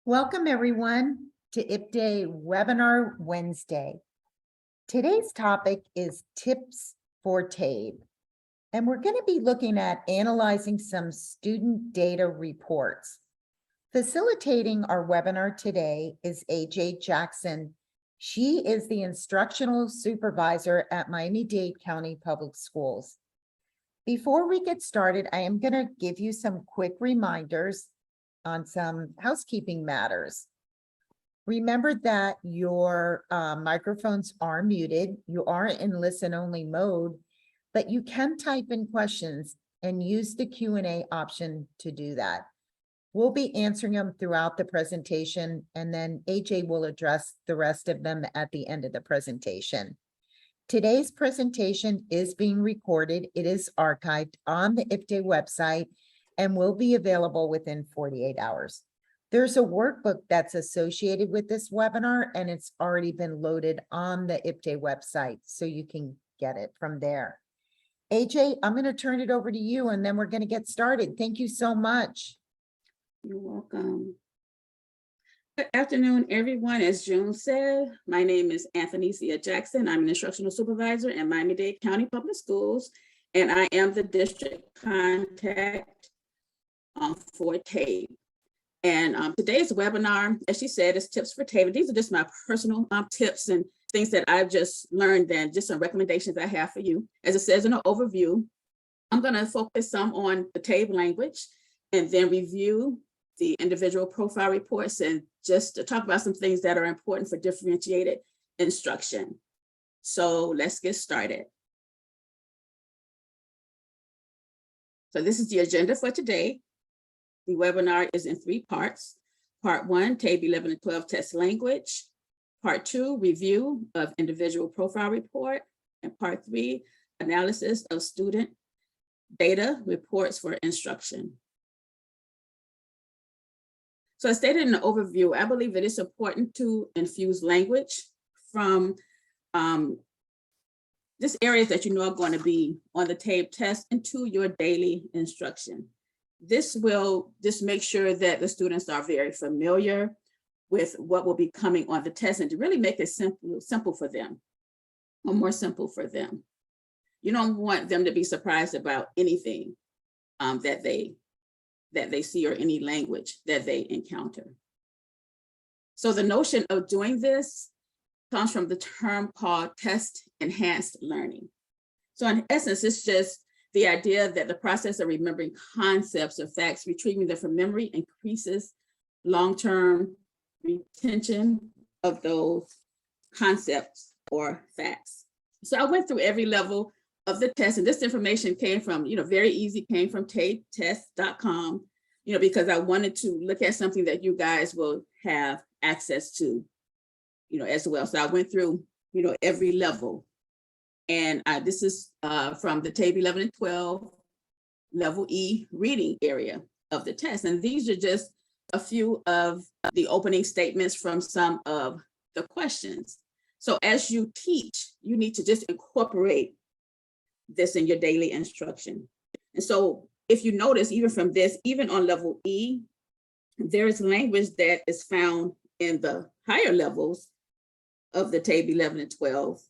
Welcome everyone to IPDAY Webinar Wednesday. Today's topic is tips for TABE. And we're going to be looking at analyzing some student data reports. Facilitating our webinar today is AJ Jackson. She is the instructional supervisor at Miami-Dade County Public Schools. Before we get started, I am going to give you some quick reminders on some housekeeping matters. Remember that your microphones are muted. You are in listen-only mode, but you can type in questions and use the Q&A option to do that. We'll be answering them throughout the presentation, and then AJ will address the rest of them at the end of the presentation. Today's presentation is being recorded. It is archived on the IPDAY website and will be available within 48 hours. There's a workbook that's associated with this webinar, and it's already been loaded on the IPDAY website, so you can get it from there. AJ, I'm going to turn it over to you, and then we're going to get started. Thank you so much. You're welcome. Good afternoon, everyone. As June said, my name is Anthonycia Jackson. I'm an instructional supervisor in Miami-Dade County Public Schools, and I am the district contact for TABE. And today's webinar, as she said, is tips for TABE. These are just my personal tips and things that I've just learned, and just some recommendations I have for you. As it says in the overview, I'm going to focus some on the TABE language and then review the individual profile reports and just to talk about some things that are important for differentiated instruction. So let's get started. So this is the agenda for today. The webinar is in 3 parts. Part 1, TABE 11 and 12 test language. Part 2, review of individual profile report. And Part 3, analysis of student data reports for instruction. So as stated in the overview, I believe that it's important to infuse language from just areas that you know are going to be on the TABE test into your daily instruction. This will just make sure that the students are very familiar with what will be coming on the test, and to really make it simple for them, or more simple for them. You don't want them to be surprised about anything that they see, or any language that they encounter. So the notion of doing this comes from the term called test enhanced learning. So in essence, it's just the idea that the process of remembering concepts or facts, retrieving them from memory, increases long-term retention of those concepts or facts. So I went through every level of the test, and this information came from, very easy, came from tabetest.com, because I wanted to look at something that you guys will have access to, as well. So I went through, every level. And this is from the TABE 11 and 12 level E reading area of the test. And these are just a few of the opening statements from some of the questions. So as you teach, you need to just incorporate this in your daily instruction. And so if you notice, even from this, even on level E, there is language that is found in the higher levels of the TABE 11 and 12.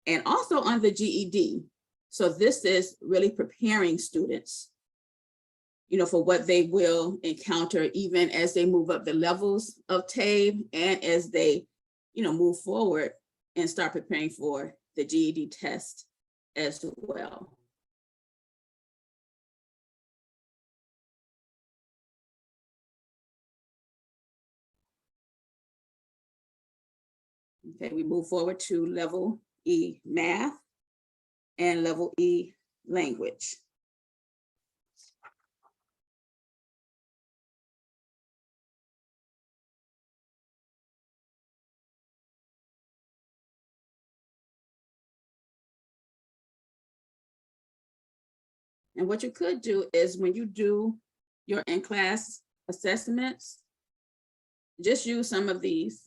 And also on the GED. So this is really preparing students, for what they will encounter, even as they move up the levels of TABE, and as they, move forward and start preparing for the GED test as well. Okay, we move forward to level E math and level E language. And what you could do is, when you do your in-class assessments, just use some of these,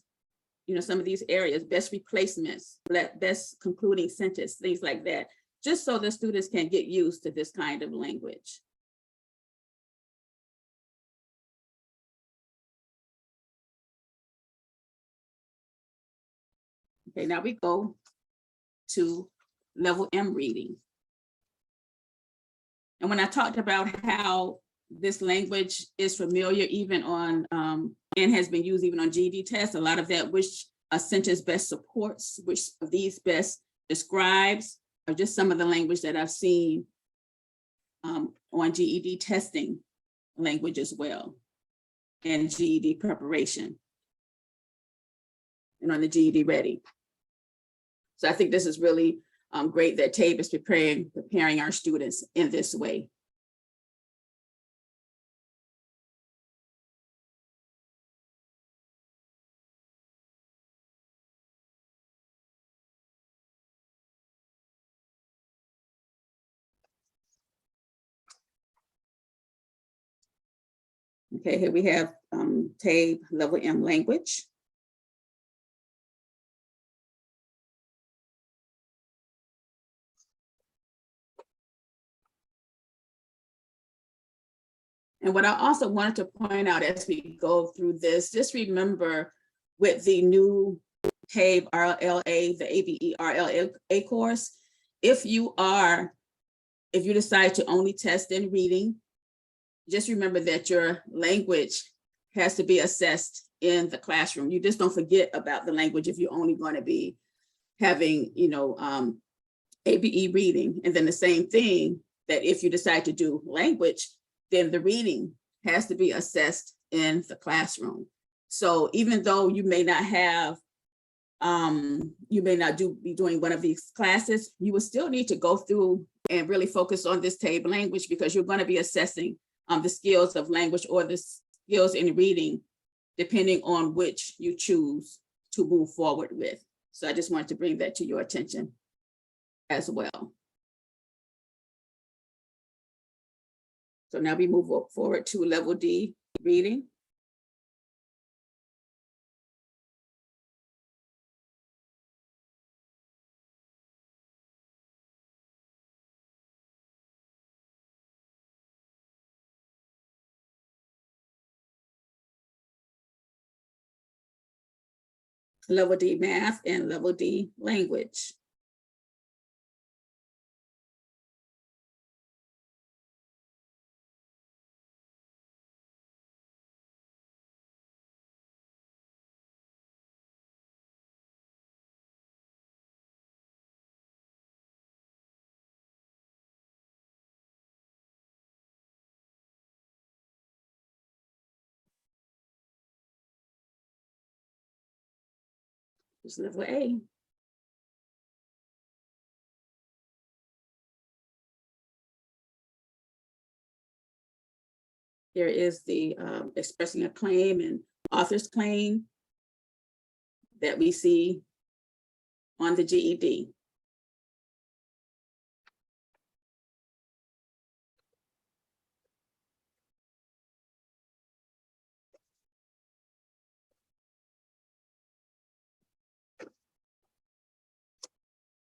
some of these areas, best replacements, best concluding sentence, things like that, just so the students can get used to this kind of language. Okay, now we go to level M reading. And when I talked about how this language is familiar even on, and has been used even on GED tests, a lot of that, which a sentence best supports, which of these best describes, are just some of the language that I've seen on GED testing language as well, and GED preparation, and on the GED Ready. So I think this is really great that TABE is preparing our students in this way. Okay, here we have TABE level M language. And what I also wanted to point out as we go through this, just remember with the new TABE RLA, the ABE RLA course, if you decide to only test in reading, just remember that your language has to be assessed in the classroom. You just don't forget about the language if you're only going to be having, ABE reading. And then the same thing, that if you decide to do language, then the reading has to be assessed in the classroom. So even though you may not have, be doing one of these classes, you will still need to go through and really focus on this TABE language, because you're going to be assessing the skills of language or the skills in reading, depending on which you choose to move forward with. So I just wanted to bring that to your attention as well. So now we move forward to level D reading. Level D math and level D language. It's level A. There is the expressing a claim and author's claim that we see on the GED.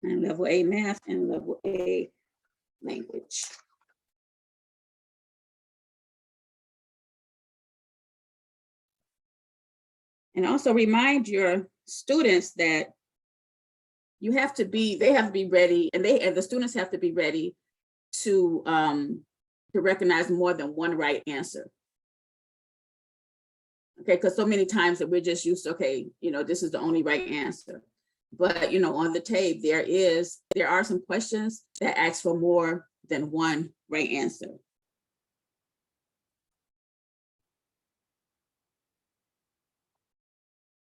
And level A math and level A language. And also remind your students that they have to be ready, and the students have to be ready to recognize more than one right answer. Okay, because so many times that we're just used to, okay, this is the only right answer. But on the TABE, there are some questions that ask for more than one right answer.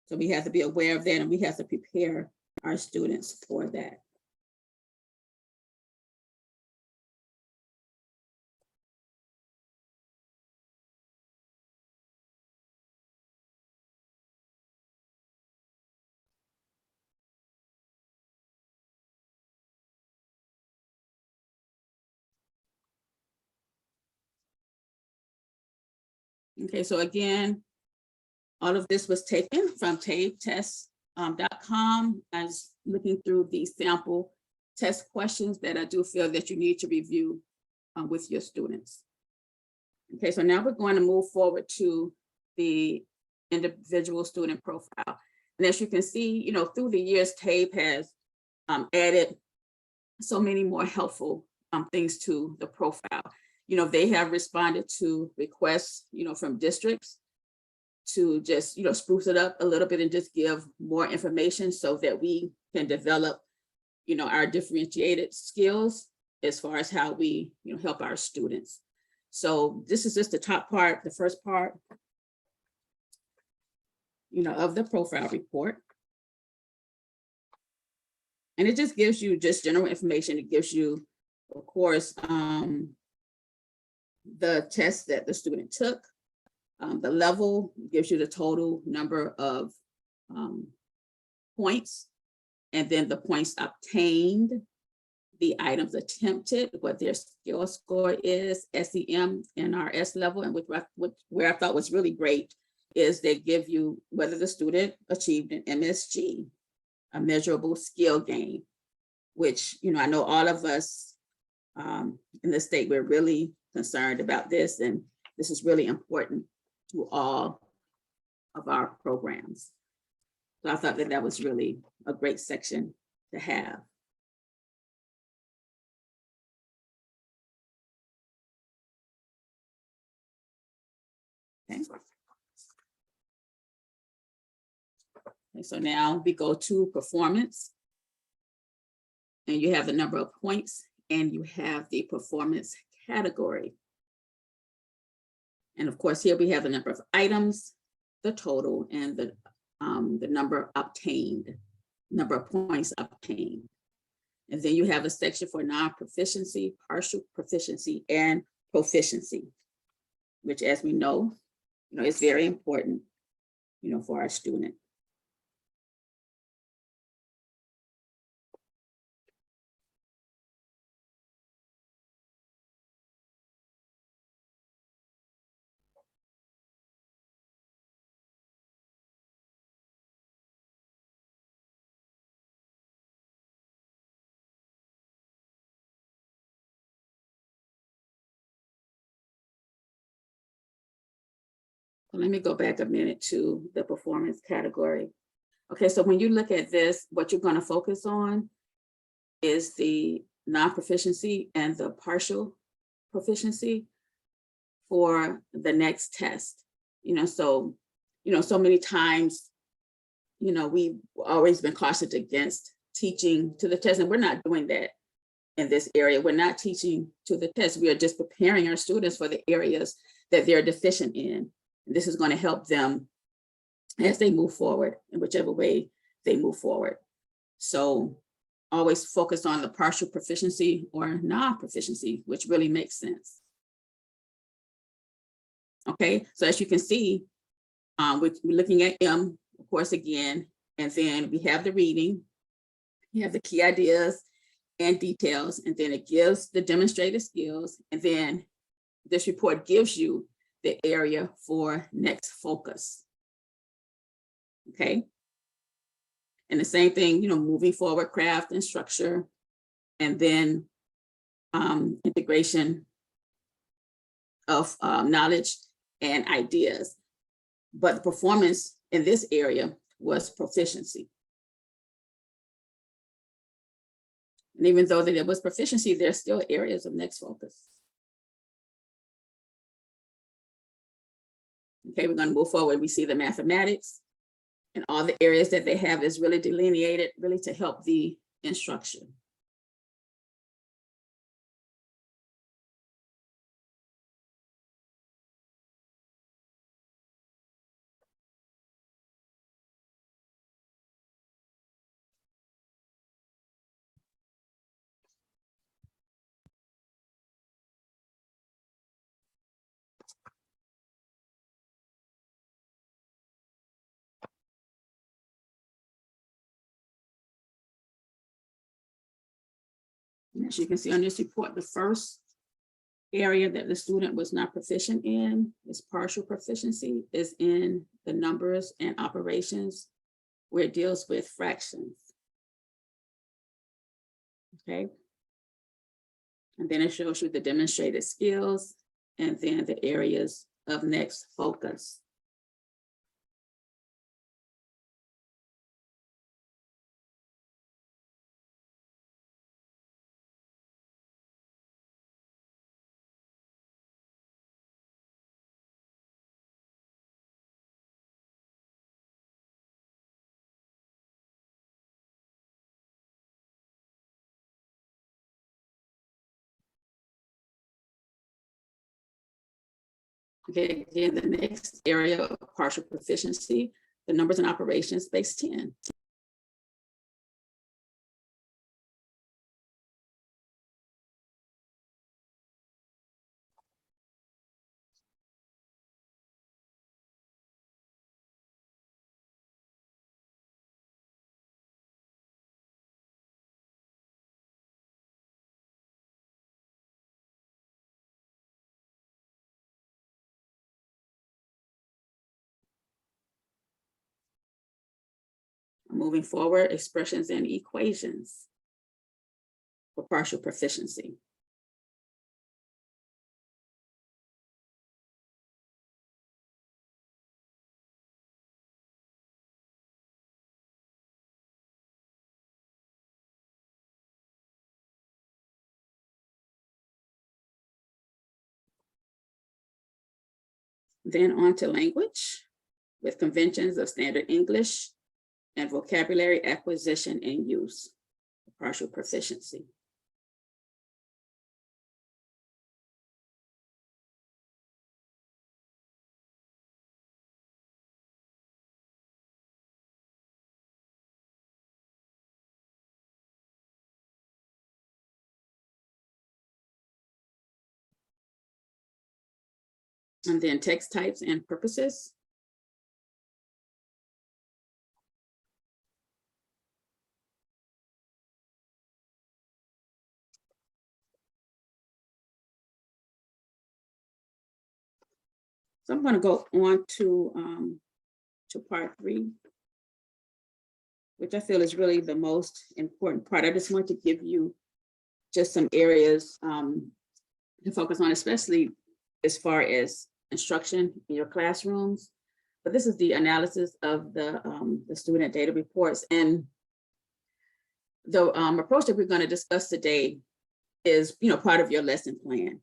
So we have to be aware of that, and we have to prepare our students for that. Okay, so again, all of this was taken from tabetest.com. I was looking through the sample test questions that I do feel that you need to review with your students. Okay, so now we're going to move forward to the individual student profile. And as you can see, through the years, TABE has added so many more helpful things to the profile. They have responded to requests, from districts to just, spruce it up a little bit and just give more information so that we can develop, our differentiated skills as far as how we, help our students. So this is just the top part, the first part, of the profile report. And it just gives you just general information. It gives you, of course, the test that the student took, the level, gives you the total number of points, and then the points obtained, the items attempted, what their skill score is, SEM, NRS level, and where I thought was really great is they give you whether the student achieved an MSG, a measurable skill gain, which, I know all of us in the state, we're really concerned about this, and this is really important to all of our programs. So I thought that that was really a great section to have. Okay. And so now we go to performance, and you have the number of points and you have the performance category. And of course, here we have the number of items, the total, and the number obtained, number of points obtained. And then you have a section for non-proficiency, partial proficiency, and proficiency, which, as we know, is very important, for our student. Let me go back a minute to the performance category. Okay, so when you look at this, what you're going to focus on is the non-proficiency and the partial proficiency for the next test. So many times, we've always been cautious against teaching to the test, and we're not doing that in this area. We're not teaching to the test. We are just preparing our students for the areas that they're deficient in. This is going to help them as they move forward in whichever way they move forward. So always focus on the partial proficiency or non-proficiency, which really makes sense. Okay, so as you can see, we're looking at M, of course, again, and then we have the reading, you have the key ideas and details, and then it gives the demonstrated skills, and then this report gives you the area for next focus. Okay. And the same thing, moving forward, craft and structure, and then integration of knowledge and ideas. But the performance in this area was proficiency. And even though there was proficiency, there's still areas of next focus. Okay, we're going to move forward. We see the mathematics and all the areas that they have is really delineated, really to help the instruction. As you can see on this report, the first area that the student was not proficient in is partial proficiency, is in the numbers and operations, where it deals with fractions. Okay. And then it shows you the demonstrated skills and then the areas of next focus. Okay, again, the next area of partial proficiency, the numbers and operations, base 10. Moving forward, expressions and equations for partial proficiency. Then on to language with conventions of standard English and vocabulary acquisition and use, partial proficiency. And then text types and purposes. So I'm going to go on to part 3, which I feel is really the most important part. I just want to give you just some areas to focus on, especially as far as instruction in your classrooms. But this is the analysis of the student data reports. And the approach that we're going to discuss today is, part of your lesson plan.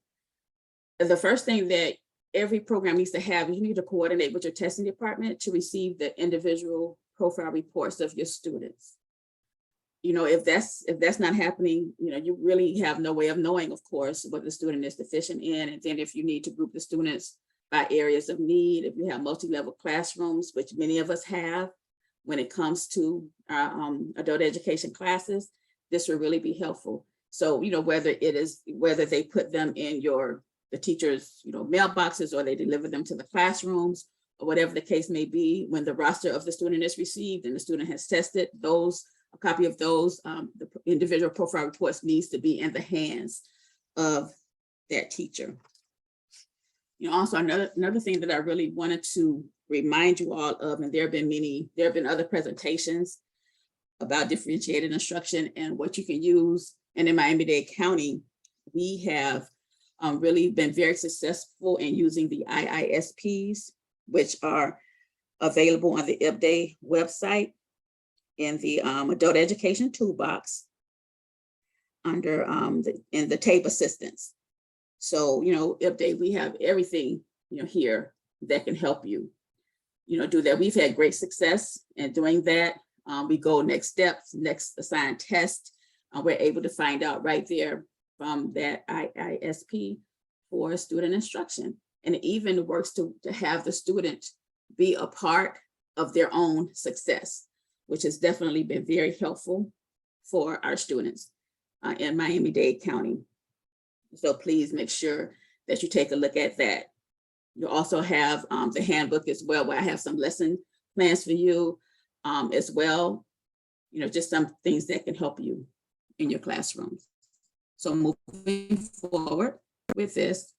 The first thing that every program needs to have is you need to coordinate with your testing department to receive the individual profile reports of your students. If that's not happening, you really have no way of knowing, of course, what the student is deficient in. And then if you need to group the students by areas of need, if you have multi-level classrooms, which many of us have when it comes to adult education classes, this will really be helpful. So, whether they put them in the teachers' mailboxes, or they deliver them to the classrooms, or whatever the case may be, when the roster of the student is received and the student has tested, a copy of those, the individual profile reports needs to be in the hands of that teacher. Also another thing that I really wanted to remind you all of, and there have been other presentations about differentiated instruction and what you can use. And in Miami-Dade County, we have really been very successful in using the IISPs, which are available on the IPDAY website in the adult education toolbox under in the TABE assistance. So, IPDAY, we have everything, here that can help you, do that. We've had great success in doing that. We go next steps, next assigned test. We're able to find out right there from that IISP for student instruction. And it even works to have the student be a part of their own success, which has definitely been very helpful for our students in Miami-Dade County. So please make sure that you take a look at that. You also have the handbook as well, where I have some lesson plans for you as well. Just some things that can help you in your classrooms. So moving forward with this.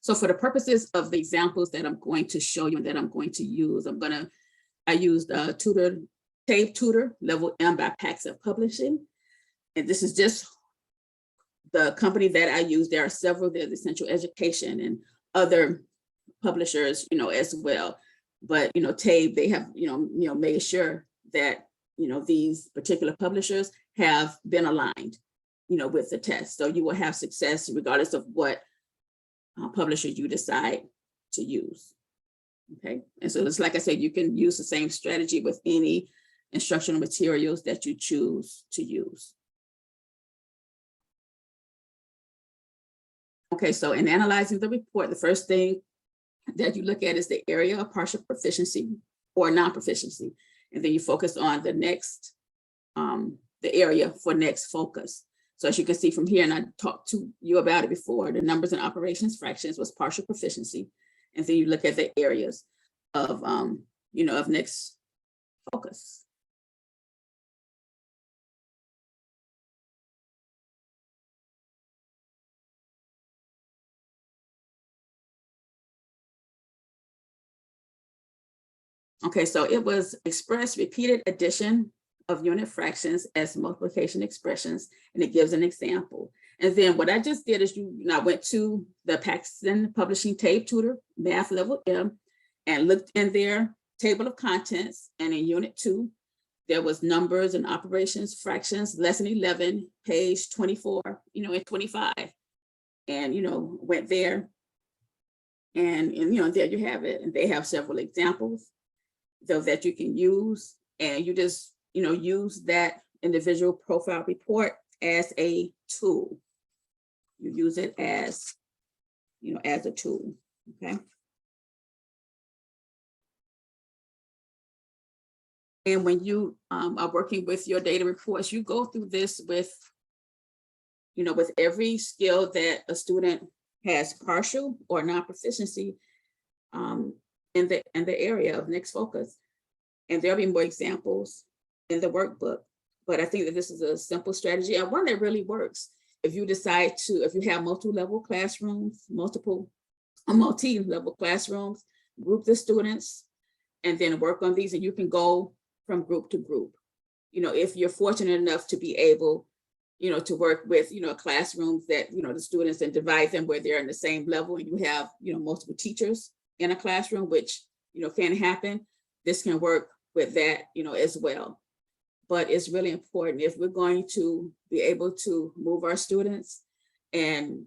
So for the purposes of the examples that I'm going to show you and that I'm going to use, I used TABE Tutor Level M by Paxson Publishing. And this is just the company that I use. There are several, there's Essential Education and other publishers, as well. But, TABE, they have, made sure that, these particular publishers have been aligned, with the test. So you will have success regardless of what publisher you decide to use. Okay. And so it's like I said, you can use the same strategy with any instructional materials that you choose to use. Okay, so in analyzing the report, the first thing that you look at is the area of partial proficiency or non-proficiency. And then you focus on the next, the area for next focus. So as you can see from here, and I talked to you about it before, the numbers and operations fractions was partial proficiency. And then you look at the areas of, of next focus. Okay, so it was express repeated addition of unit fractions as multiplication expressions, and it gives an example. And then what I just did is I went to the Paxton Publishing TABE Tutor Math Level M and looked in their table of contents, and in Unit 2, there was numbers and operations fractions, lesson 11, page 24, and 25. And, went there and there you have it. And they have several examples though that you can use, and you just use that individual profile report as a tool. You use it as as a tool. Okay. And when you are working with your data reports, you go through this with with every skill that a student has partial or non-proficiency in the area of next focus. And there'll be more examples in the workbook. But I think that this is a simple strategy and one that really works. If you decide if you have multi-level classrooms, multi-level classrooms, group the students and then work on these, and you can go from group to group. If you're fortunate enough to be able, to work with, classrooms that, the students, and divide them where they're in the same level, and you have, multiple teachers in a classroom, which, can happen. This can work with that, as well. But it's really important if we're going to be able to move our students and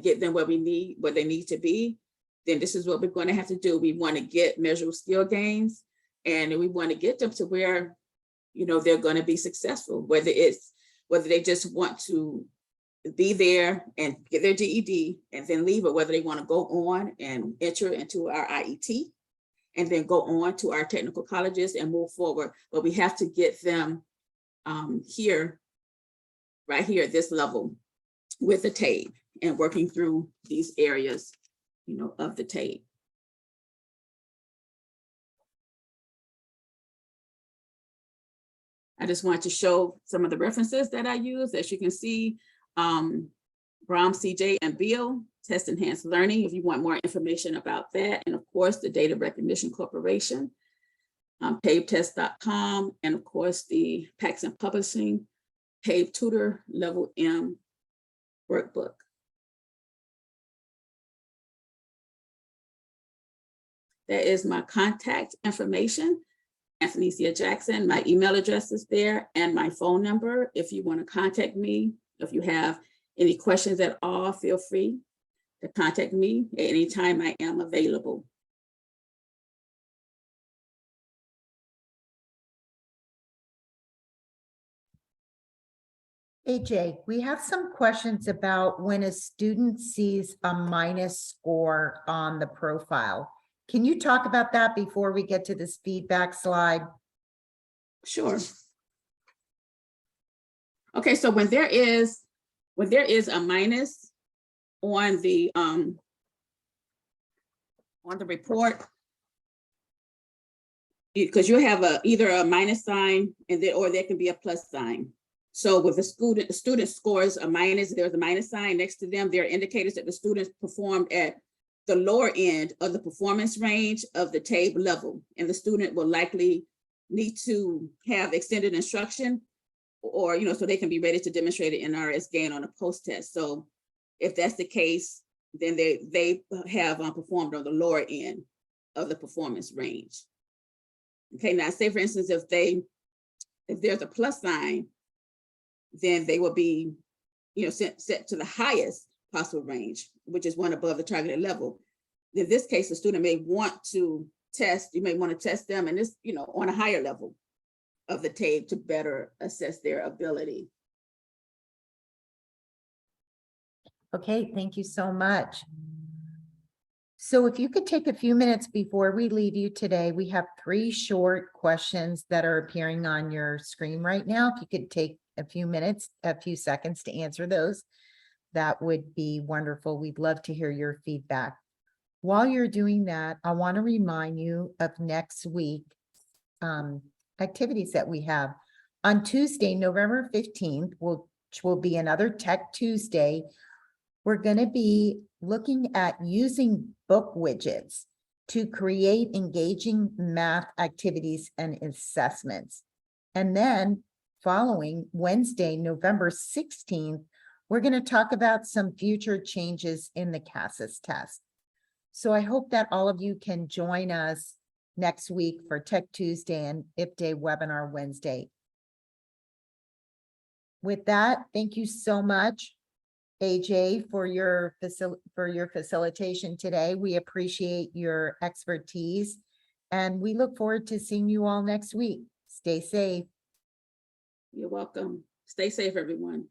get them where they need to be, then this is what we're going to have to do. We want to get measurable skill gains, and we want to get them to where, they're going to be successful, whether they just want to be there and get their GED and then leave, or whether they want to go on and enter into our IET and then go on to our technical colleges and move forward. But we have to get them right here at this level with the TABE and working through these areas, of the TABE. I just want to show some of the references that I use. As you can see, Brom, CJ, and Beal, Test Enhanced Learning, if you want more information about that. And of course, the Data Recognition Corporation, TABEtest.com, and of course, the Paxton Publishing TABE Tutor Level M workbook. That is my contact information. Anthonycia Jackson, my email address is there, and my phone number. If you want to contact me, if you have any questions at all, feel free to contact me at any time. I am available. AJ, we have some questions about when a student sees a minus score on the profile. Can you talk about that before we get to this feedback slide? Sure. Okay, so when there is a minus on the report, because you have either a minus sign or there can be a plus sign. So with the student scores a minus, there's a minus sign next to them. There are indicators that the students performed at the lower end of the performance range of the TABE level, and the student will likely need to have extended instruction, or so they can be ready to demonstrate an NRS gain on a post-test. So if that's the case, then they have performed on the lower end of the performance range. Okay, now say for instance, if there's a plus sign, then they will be set to the highest possible range, which is one above the targeted level. In this case, the student may want to test, you may want to test them and this, on a higher level of the TABE to better assess their ability. Okay, thank you so much. So if you could take a few minutes before we leave you today, we have 3 short questions that are appearing on your screen right now. If you could take a few minutes, a few seconds to answer those, that would be wonderful. We'd love to hear your feedback. While you're doing that, I want to remind you of next week activities that we have. On Tuesday, November 15th, which will be another Tech Tuesday, we're going to be looking at using book widgets to create engaging math activities and assessments. And then following Wednesday, November 16th, we're going to talk about some future changes in the CASAS test. So I hope that all of you can join us next week for Tech Tuesday and IP Day Webinar Wednesday. With that, thank you so much, AJ, for your facilitation today. We appreciate your expertise, and we look forward to seeing you all next week. Stay safe. You're welcome. Stay safe, everyone.